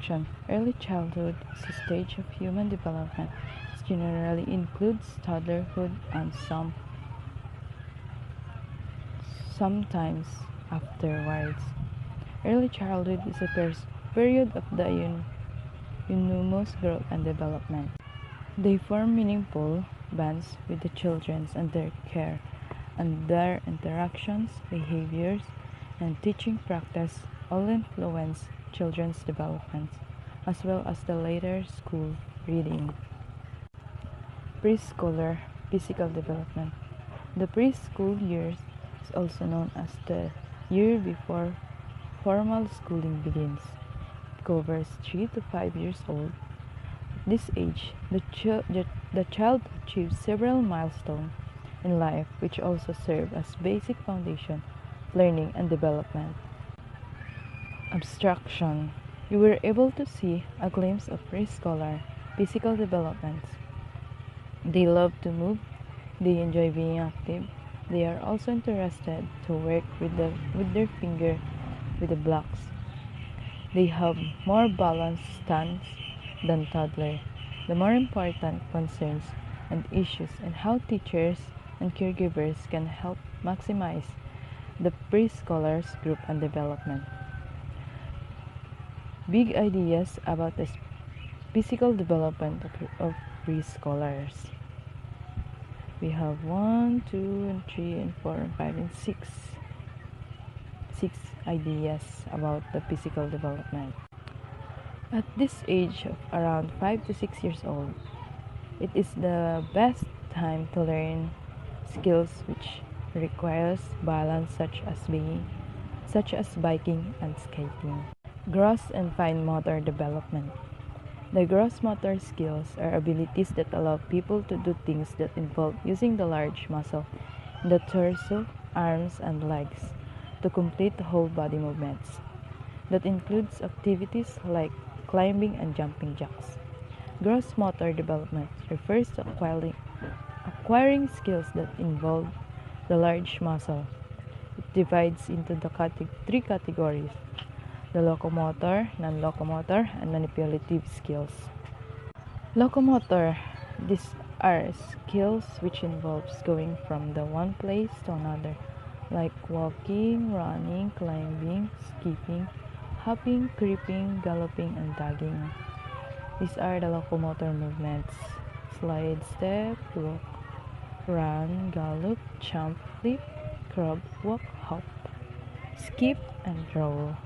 Introduction. Early childhood is a stage of human development. It generally includes toddlerhood and sometimes afterwards. Early childhood is a period of the enormous growth and development. They form meaningful bonds with the children and their care, and their interactions, behaviors, and teaching practice all influence children's development, as well as the later school reading. Preschooler physical development. The preschool years is also known as the year before formal schooling begins. It covers 3 to 5 years old. At this age, the child achieves several milestones in life which also serve as basic foundation of learning and development. Abstraction. You were able to see a glimpse of preschooler physical development. They love to move, they enjoy being active, they are also interested to work with their finger with the blocks. They have more balanced stance than toddler. The more important concerns and issues and how teachers and caregivers can help maximize the preschoolers group and development. Big ideas about the physical development of preschoolers. We have 1, 2, and 3, and 4, and 5, and 6. 6 ideas about the physical development. At this age of around 5 to 6 years old, it is the best time to learn skills which requires balance such as biking and skating. Gross and fine motor development. The gross motor skills are abilities that allow people to do things that involve using the large muscle in the torso, arms, and legs to complete the whole body movements. That includes activities like climbing and jumping jacks. Gross motor development refers to acquiring skills that involve the large muscle. It divides into the 3 categories: the locomotor, non-locomotor, and manipulative skills. Locomotor. These are skills which involves going from the one place to another, like walking, running, climbing, skipping, hopping, creeping, galloping, and dagging. These are the locomotor movements: slide, step, walk, run, gallop, jump, leap, crawl, walk, hop, skip, and roll.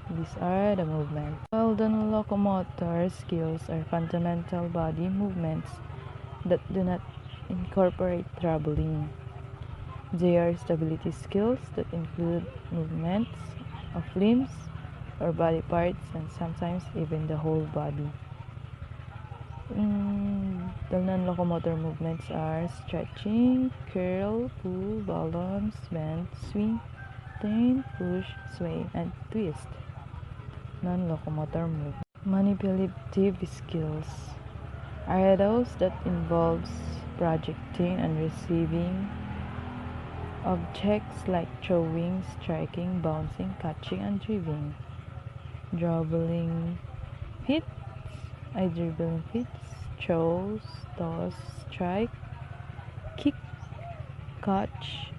These are the movements. While the locomotor skills are fundamental body movements that do not incorporate traveling. They are stability skills that include movements of limbs or body parts and sometimes even the whole body. The non-locomotor movements are stretching, curl, pull, balance, bend, swing, turn, push, sway, and twist. Non-locomotor movement. Manipulative skills are those that involves projecting and receiving objects like throwing, striking, bouncing, catching, and dribbling. Dribbling feats, throws, toss, strike, kick, catch,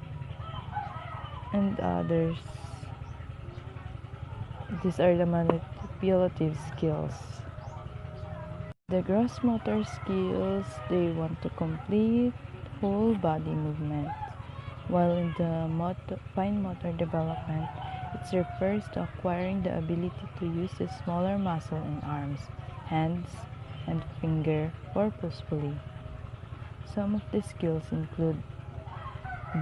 and others. These are the manipulative skills. The gross motor skills, they want to complete whole body movement, while in the fine motor development, it refers to acquiring the ability to use the smaller muscle in arms, hands, and finger purposefully. Some of the skills include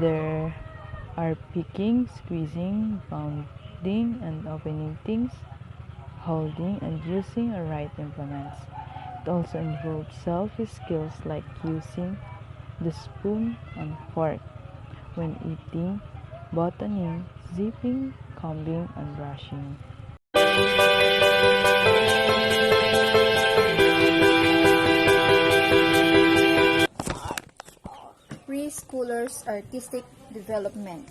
there are picking, squeezing, bounding and opening things, holding and using a right implements. It also involves self-skills like using the spoon and fork when eating, buttoning, zipping, combing, and brushing. Preschoolers' artistic development.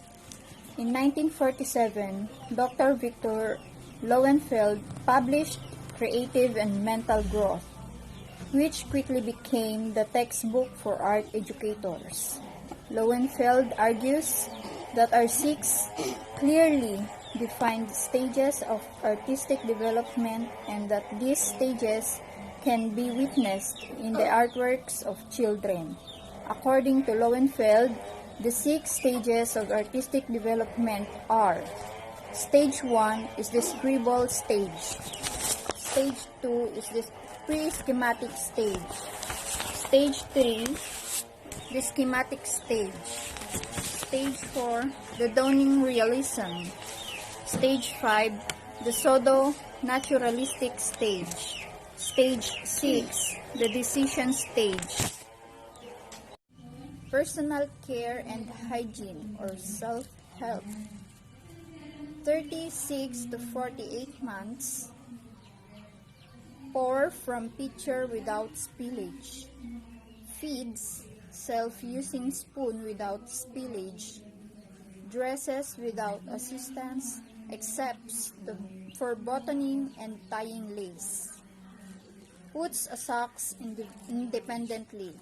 In 1947, Dr. Victor Lowenfeld published creative and mental growth, which quickly became the textbook for art educators. Lowenfeld argues that our six clearly defined stages of artistic development and that these stages can be witnessed in the artworks of children. According to Lowenfeld, the six stages of artistic development are: Stage 1 is the Scribble Stage. Stage 2 is the Pre-schematic Stage. Stage 3, the Schematic Stage. Stage 4, the Dawning Realism. Stage 5, the Pseudo-Naturalistic Stage. Stage 6, the Decision Stage. Personal care and hygiene or self-help. 36 to 48 months. Pour from pitcher without spillage. Feeds self-using spoon without spillage. Dresses without assistance, except for buttoning and tying lace. Puts a socks independently.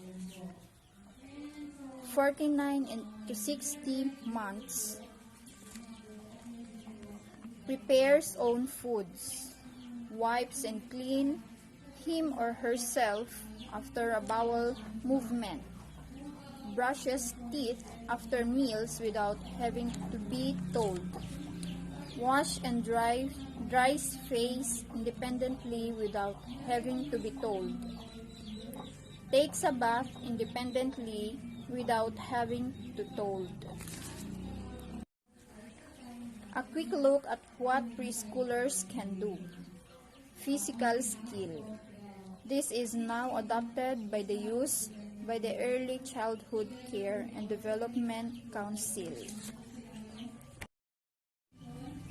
49 to 60 months. Prepares own foods. Wipes and clean him or herself after a bowel movement. Brushes teeth after meals without having to be told. Wash and dries face independently without having to be told. Takes a bath independently without having to told. A quick look at what preschoolers can do. Physical skill. This is now adopted by the Early Childhood Care and Development Council.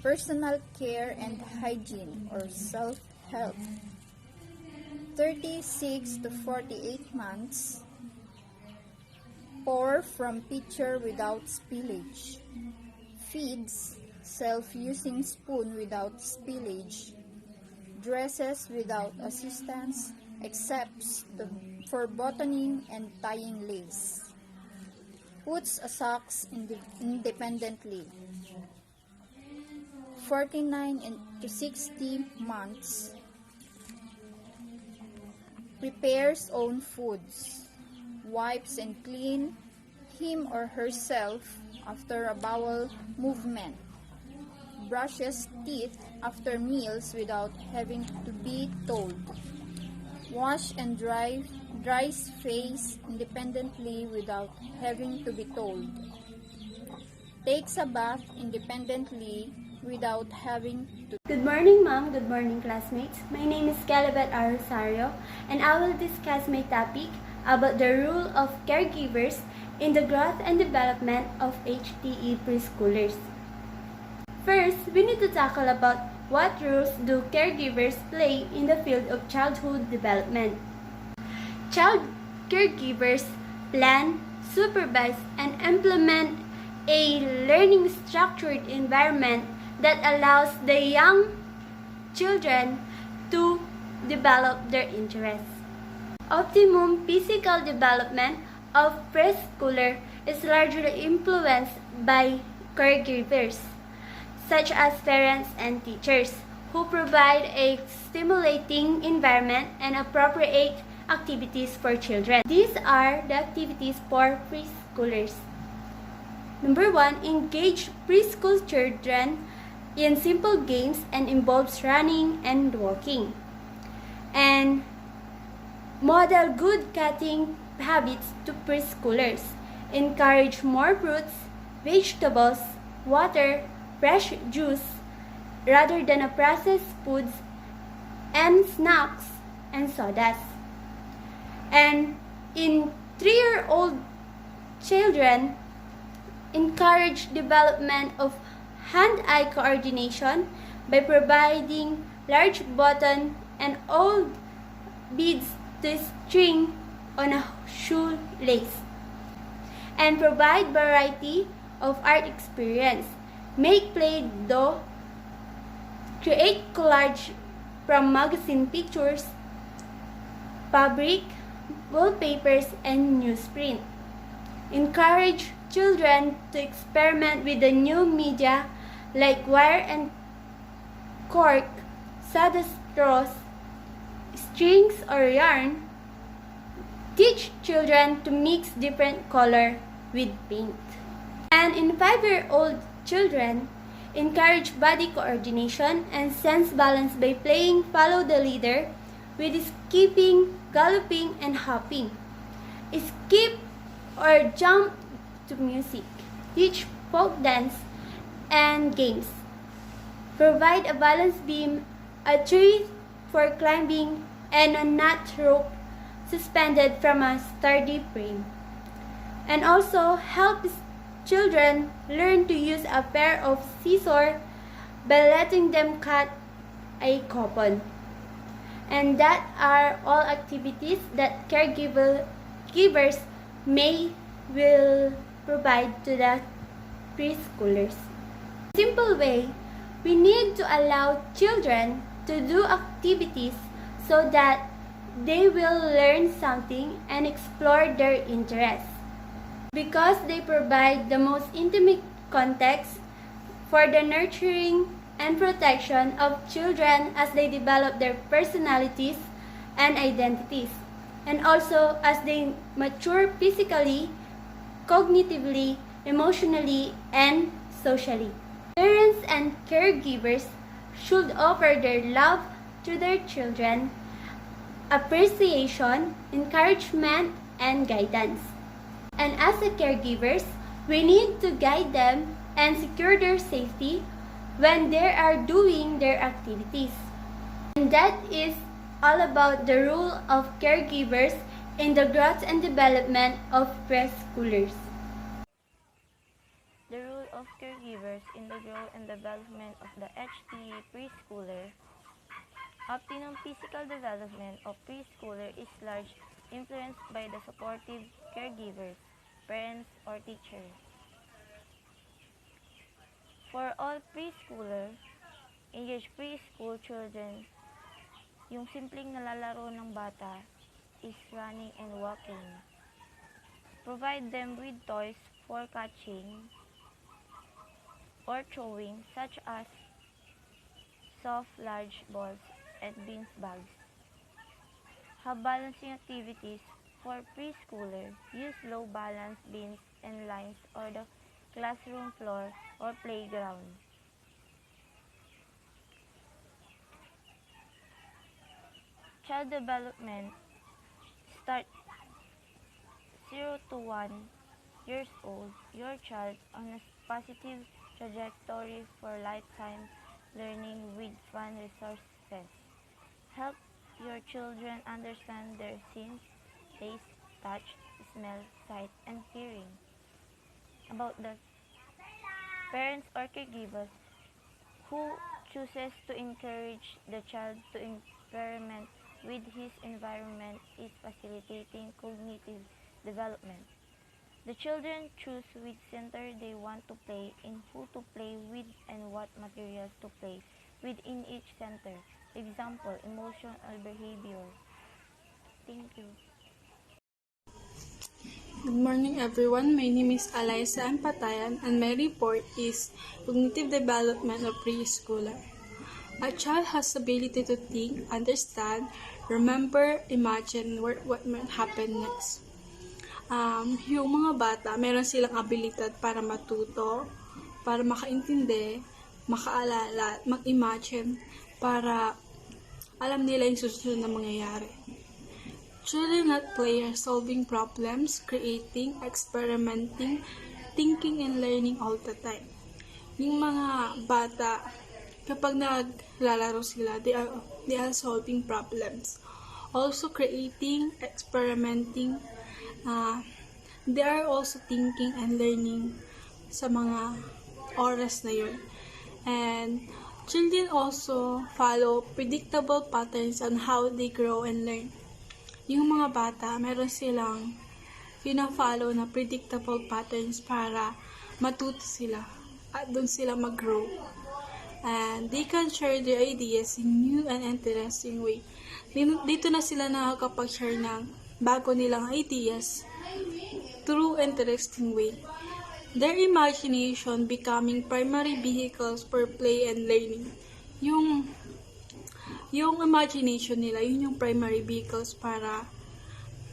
Personal care and hygiene or self-help. 36 to 48 months. Pour from pitcher without spillage. Feeds self-using spoon without spillage. Dresses without assistance, except for buttoning and tying lace. Puts a socks independently. 49 to 60 months. Prepares own foods. Wipes and clean him or herself after a bowel movement. Brushes teeth after meals without having to be told. Wash and dries face independently without having to be told. Takes a bath independently without having to. Good morning, Ma'am. Good morning, classmates. My name is Beth Rosario, and I will discuss my topic about the role of caregivers in the growth and development of HTE preschoolers. First, we need to tackle about what roles do caregivers play in the field of childhood development. Caregivers plan, supervise, and implement a learning structured environment that allows the young children to develop their interests. Optimum physical development of preschooler is largely influenced by caregivers, such as parents and teachers, who provide a stimulating environment and appropriate activities for children. These are the activities for preschoolers. Number 1, engage preschool children in simple games and involves running and walking. And model good cutting habits to preschoolers. Encourage more fruits, vegetables, water, fresh juice rather than processed foods and snacks and sodas. And in 3-year-old children, encourage development of hand-eye coordination by providing large button and old beads to string on a shoelace. And provide variety of art experience. Make Play-Doh, create collage from magazine pictures, fabric, wallpapers, and newsprint. Encourage children to experiment with the new media like wire and cork, soda straws, strings, or yarn. Teach children to mix different color with paint. And in 5-year-old children, encourage body coordination and sense balance by playing follow the leader with skipping, galloping, and hopping. Skip or jump to music. Teach folk dance and games. Provide a balance beam, a tree for climbing, and a knot rope suspended from a sturdy frame. And also help children learn to use a pair of scissors by letting them cut a coupon. And that are all activities that caregivers will provide to the preschoolers. In a simple way, we need to allow children to do activities so that they will learn something and explore their interests. Because they provide the most intimate context for the nurturing and protection of children as they develop their personalities and identities, and also as they mature physically, cognitively, emotionally, and socially. Parents and caregivers should offer their love to their children, appreciation, encouragement, and guidance. And as a caregivers, we need to guide them and secure their safety when they are doing their activities. And that is all about the role of caregivers in the growth and development of preschoolers. The role of caregivers in the growth and development of the HTE preschooler. Optimum physical development of preschooler is largely influenced by the supportive caregivers, parents, or teachers. For all preschooler, engage preschool children, yung simpleng nalalaro ng bata is running and walking. Provide them with toys for catching or throwing, such as soft large balls and beans bags. Have balancing activities for preschooler. Use low balance beams and lines or the classroom floor or playground. Child development. Start 0 to 1 years old. Your child on a positive trajectory for lifetime learning with fun resources. Help your children understand their sense, taste, touch, smell, sight, and hearing. About the parents or caregivers who chooses to encourage the child to experiment with his environment is facilitating cognitive development. The children choose which center they want to play in, who to play with, and what materials to play with in each center. Example, emotion or behavior. Thank you. Good morning everyone, my name is Alyssa Ampatayan and my report is Cognitive Development of Preschooler. A child has the ability to think, understand, remember, imagine what might happen next. Yung mga bata, meron silang abilidad para matuto, para makaintindi, makaalala, mag-imagine, para alam nila yung susunod na mangyayari. Children at play are solving problems, creating, experimenting, thinking, and learning all the time. Yung mga bata, kapag naglalaro sila, they are solving problems. Also creating, experimenting, they are also thinking and learning sa mga oras na yun. And children also follow predictable patterns on how they grow and learn. Yung mga bata, meron silang fina-follow na predictable patterns para matuto sila at doon sila mag-grow. and they can share their ideas in new and interesting way. Dito na sila nakakapag-share ng bago nilang ideas through interesting way. Their imagination becoming primary vehicles for play and learning. Yung imagination nila, yun yung primary vehicles para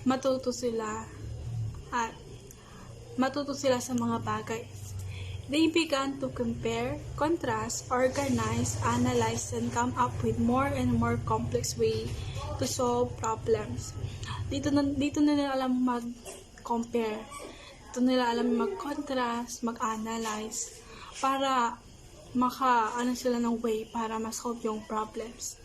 matuto sila sa mga bagay. They began to compare, contrast, organize, analyze, and come up with more and more complex way to solve problems. Dito na nila alam mag-compare. Dito nila alam mag-contrast, mag-analyze, para sila ng way para ma-solve yung problems.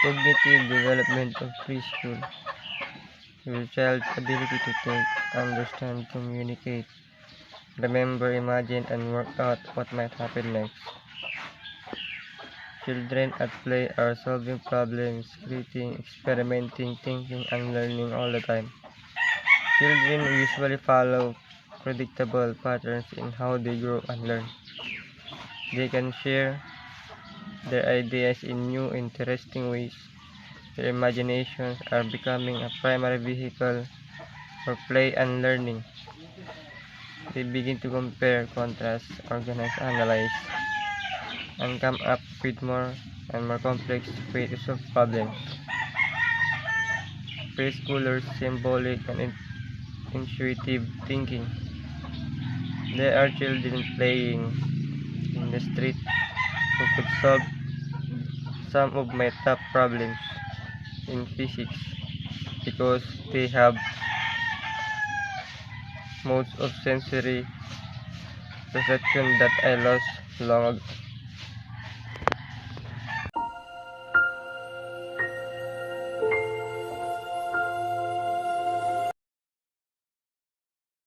Cognitive development of preschool. Your child's ability to think, understand, communicate, remember, imagine, and work out what might happen next. Children at play are solving problems, creating, experimenting, thinking, and learning all the time. Children usually follow predictable patterns in how they grow and learn. They can share their ideas in new, interesting ways. Their imaginations are becoming a primary vehicle for play and learning. They begin to compare, contrast, organize, analyze, and come up with more and more complex ways to solve problems. Preschoolers' symbolic and intuitive thinking. There are children playing in the street who could solve some of my top problems in physics because they have modes of sensory perception that I lost long ago.